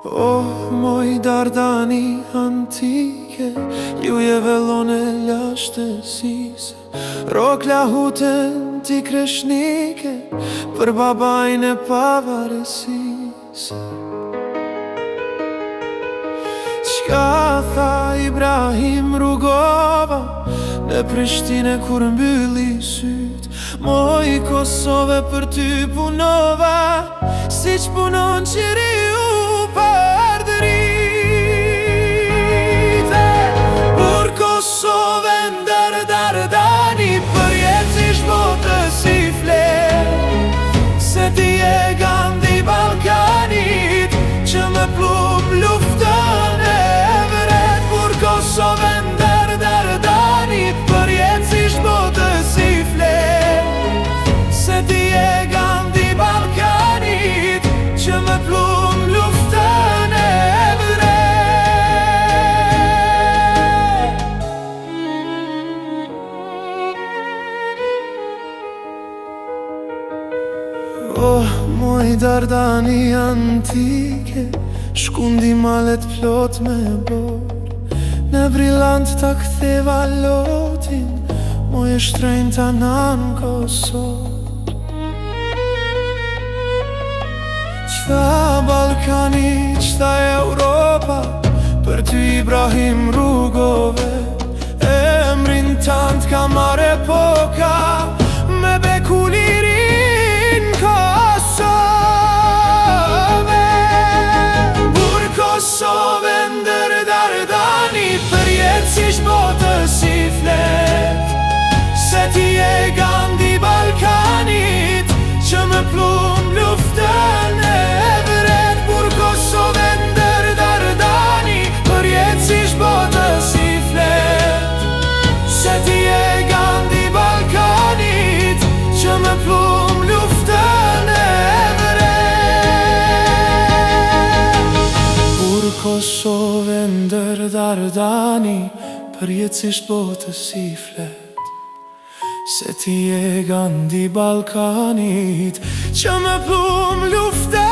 Oh, moj Dardani antike, ljuje vellone lashtësise, rokla hutën ti kreshnike, për babajnë e pavarësise. Qka tha Ibrahim Rugova, në Prishtine kur mbylli syt, moj Kosove për ty punova, si që punon qiriu për drite. Për Kosovën Dardani, për jetë ish botës si flet, se ti e Gandhi Balkanit, që me plum luftën e vret. Për Kosovën Dardani, për jetë ish botës si flet, se ti e Gandhi Balkanit, që me plum luftën e vret. Oh, moj Dardani antike, shkundi malet plot me bor, në brillant ta ktheva lotin, moj e shtrejnë ta nan Kosovë. Qta Balkani, qta Europa, për ty Ibrahim Rugove, emrin tant ka marrë epoka, me bekulirin Kosove. Bur Kosovën Dardani, për jetë ish botës si flet, se ti e Gandhi Balkanit, që me plum luftën e vret. Bur Kosovën Dardani, për jetë ish botës si flet, se ti e Gandhi Balkanit, që me plum luftën e vret. Bur Kosovën Dardani, për jetë ish botës si flet, se ti e Gandhi Balkanit, që me plum luftën